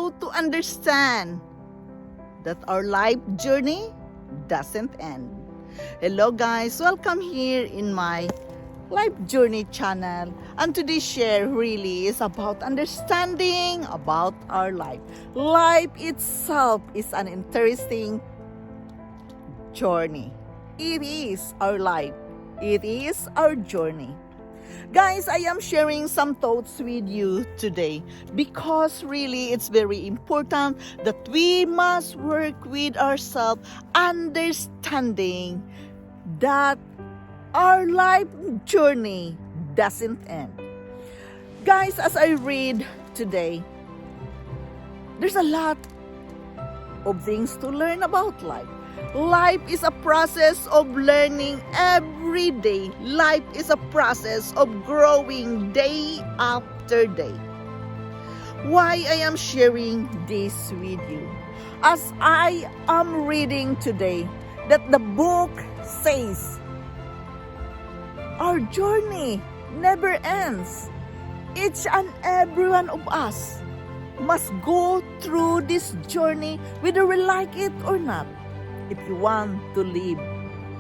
how to understand that our life journey doesn't end. Hello guys, welcome here in my life journey channel, and today's share really is about understanding about our life. Life itself is an interesting journey. It is our life. It is our journey. Guys, I am sharing some thoughts with you today because really it's very important that we must work with ourselves, understanding that our life journey doesn't end. Guys, as I read today, there's a lot of things to learn about life. Life is a process of learning every day. Life is a process of growing day after day. Why I am sharing this with you? As I am reading today, that the book says, our journey never ends. Each and every one of us must go through this journey whether we like it or not. If you want to live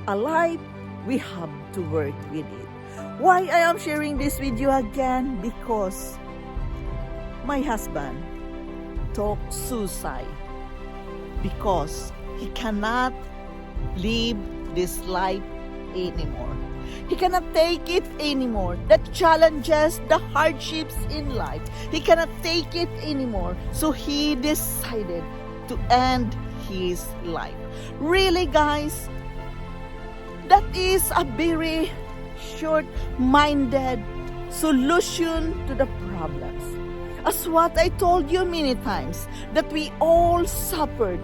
a life, we have to work with it. Why I am sharing this with you again? Because my husband took suicide because he cannot live this life anymore. He cannot take it anymore. The challenges, the hardships in life, he cannot take it anymore. So he decided to end his life. Really, guys, that is a very short-minded solution to the problems. As what I told you many times, that we all suffered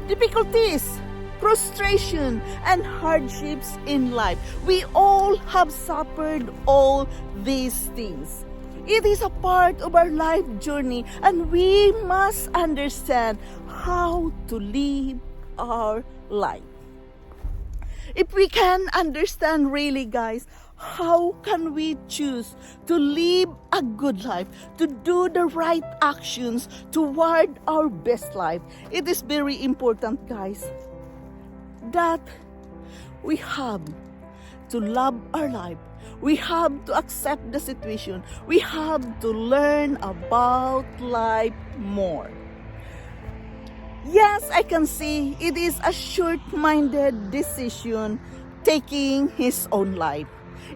difficulties, frustration, and hardships in life. We all have suffered all these things. It is a part of our life journey, and we must understand how to live our life. If we can understand really, guys, how can we choose to live a good life, to do the right actions toward our best life? It is very important, guys, that we have to love our life. We have to accept the situation. We have to learn about life more. Yes, I can see it is a short-minded decision taking his own life.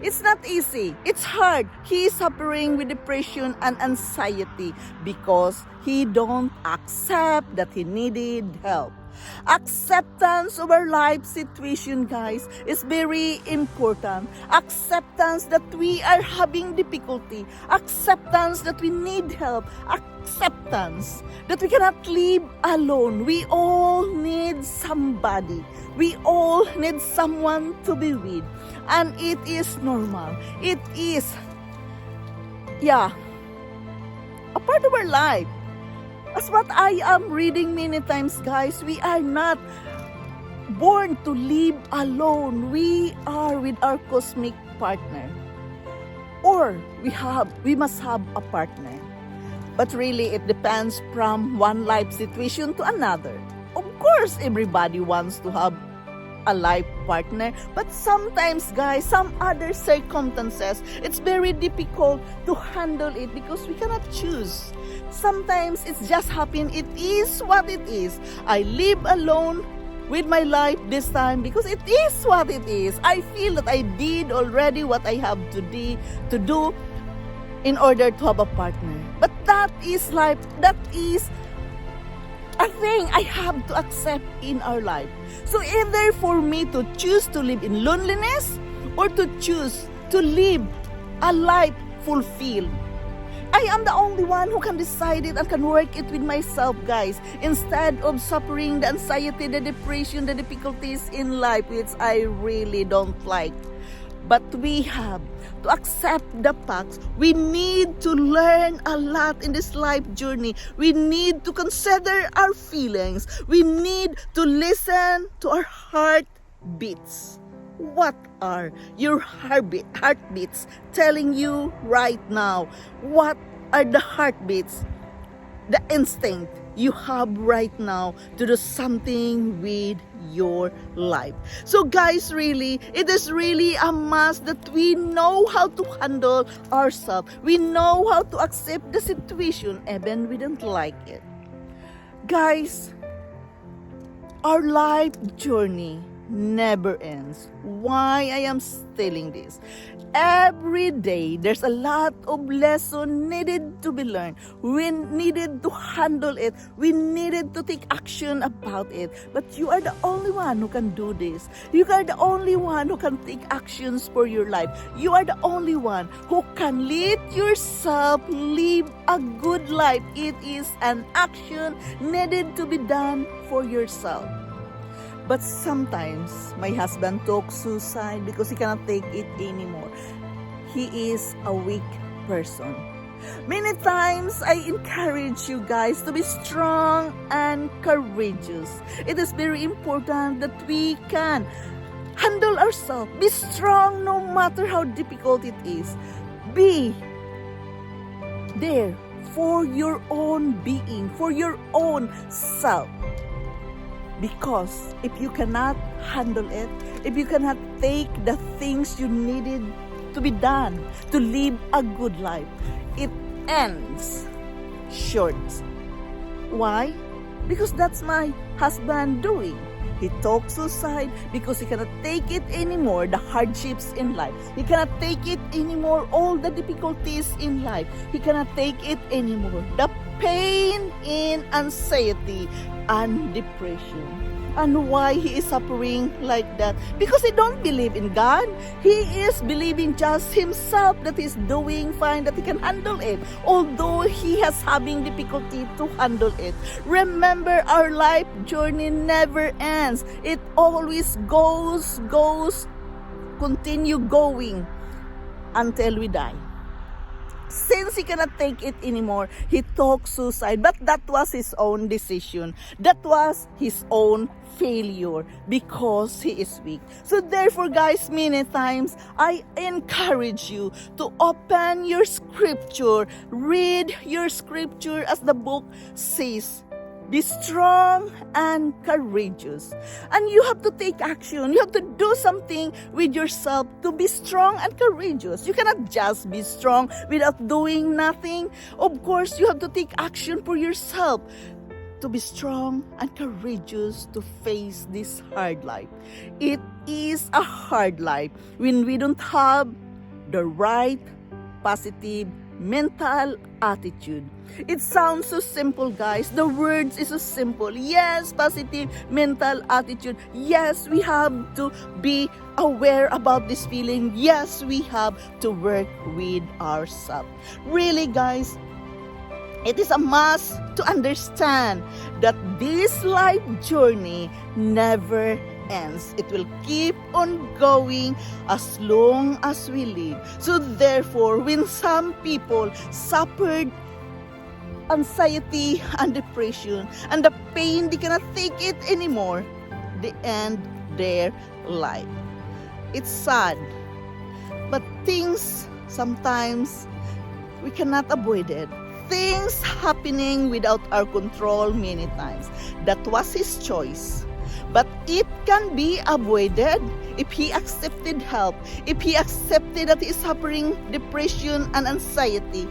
It's not easy. It's hard. He is suffering with depression and anxiety because he don't accept that he needed help. Acceptance of our life situation, guys, is very important. Acceptance that we are having difficulty. Acceptance that we need help. Acceptance that we cannot live alone. We all need somebody. We all need someone to be with. And it is normal. It is, a part of our life. As what I am reading many times, guys, we are not born to live alone. We are with our cosmic partner. Or we must have a partner. But really, it depends from one life situation to another. Of course, everybody wants to have a life partner, but sometimes, guys, some other circumstances, it's very difficult to handle it because we cannot choose. Sometimes it's just happen. It is what it is. I live alone with my life this time because it is what it is. I feel that I did already what I have to do in order to have a partner. But that is life. That is a thing I have to accept in our life. So either for me to choose to live in loneliness or to choose to live a life fulfilled, I am the only one who can decide it and can work it with myself, guys. Instead of suffering the anxiety, the depression, the difficulties in life, which I really don't like. But we have to accept the facts. We need to learn a lot in this life journey. We need to consider our feelings. We need to listen to our heartbeats. What are your heartbeats telling you right now? What are the heartbeats the instinct you have right now to do something with your life. So guys, really, it is really a must that we know how to handle ourselves. We know how to accept the situation even we don't like it. Guys, our life journey never ends. Why I am telling this? Every day, there's a lot of lesson needed to be learned. We needed to handle it. We needed to take action about it. But you are the only one who can do this. You are the only one who can take actions for your life. You are the only one who can let yourself live a good life. It is an action needed to be done for yourself. But sometimes, my husband talks suicide because he cannot take it anymore. He is a weak person. Many times, I encourage you guys to be strong and courageous. It is very important that we can handle ourselves. Be strong no matter how difficult it is. Be there for your own being, for your own self. Because if you cannot handle it, if you cannot take the things you needed to be done to live a good life, it ends short. Why? Because that's my husband doing. He talks suicide because he cannot take it anymore, the hardships in life. He cannot take it anymore, all the difficulties in life. He cannot take it anymore, the pain and anxiety and depression. And why he is suffering like that? Because he don't believe in God. He is believing just himself that he's doing fine, that he can handle it, although he has having difficulty to handle it. Remember, our life journey never ends. It always goes, continue going until we die. Since he cannot take it anymore, he talks suicide. But that was his own decision. That was his own failure because he is weak. So therefore, guys, many times I encourage you to open your scripture, read your scripture as the book says. Be strong and courageous. And you have to take action. You have to do something with yourself to be strong and courageous. You cannot just be strong without doing nothing. Of course, you have to take action for yourself to be strong and courageous to face this hard life. It is a hard life when we don't have the right positive mental attitude. It sounds so simple, guys. The words is so simple. Yes, positive mental attitude. Yes, we have to be aware about this feeling. Yes, we have to work with ourselves. Really, guys, it is a must to understand that this life journey never ends. It will keep on going as long as we live. So therefore, when some people suffered anxiety and depression and the pain, they cannot take it anymore, they end their life. It's sad, but things sometimes we cannot avoid it. Things happening without our control many times. That was his choice. But it can be avoided if he accepted help, if he accepted that he is suffering depression and anxiety,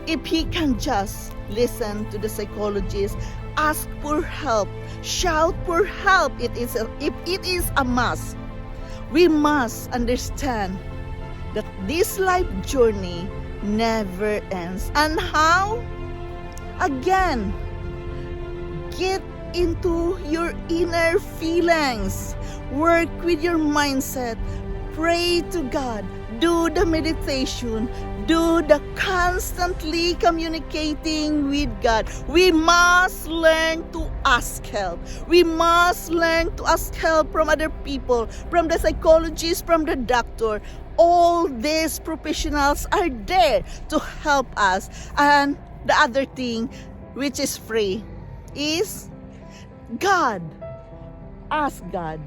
if he can just listen to the psychologist, ask for help, shout for help. If it is a must, we must understand that this life journey never ends. And how? Again, get into your inner feelings. Work with your mindset. Pray to God. Do the meditation. Do the constantly communicating with God. We must learn to ask help. We must learn to ask help from other people, from the psychologist, from the doctor. All these professionals are there to help us. And the other thing, which is free, is God. Ask God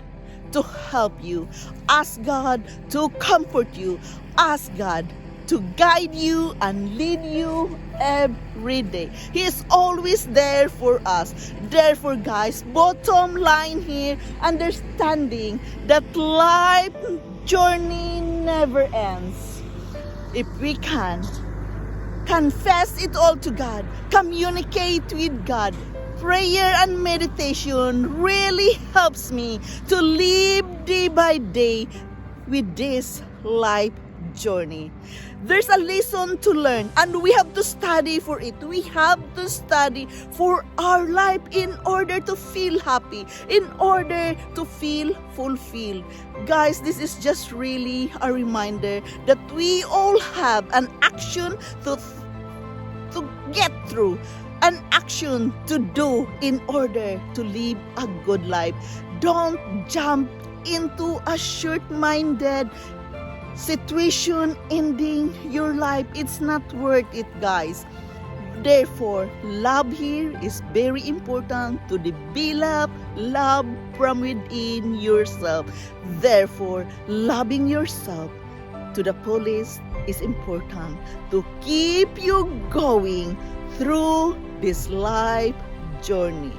to help you. Ask God to comfort you. Ask God to guide you and lead you every day. He is always there for us. Therefore, guys, bottom line here, understanding that life journey never ends. If we can confess it all to God, communicate with God, prayer and meditation really helps me to live day by day with this life journey. There's a lesson to learn and we have to study for it. We have to study for our life in order to feel happy, in order to feel fulfilled. Guys, this is just really a reminder that we all have an action to get through, an action to do in order to live a good life. Don't jump into a short-minded situation ending your life. It's not worth it, guys. Therefore, love here is very important to develop love from within yourself. Therefore, loving yourself to the fullest is important to keep you going through this life journey.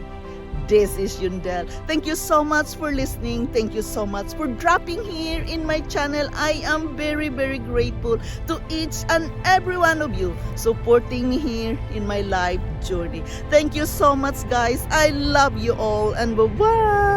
This is Yundel. Thank you so much for listening. Thank you so much for dropping here in my channel. I am very, very grateful to each and every one of you supporting me here in my life journey. Thank you so much, guys. I love you all and bye-bye.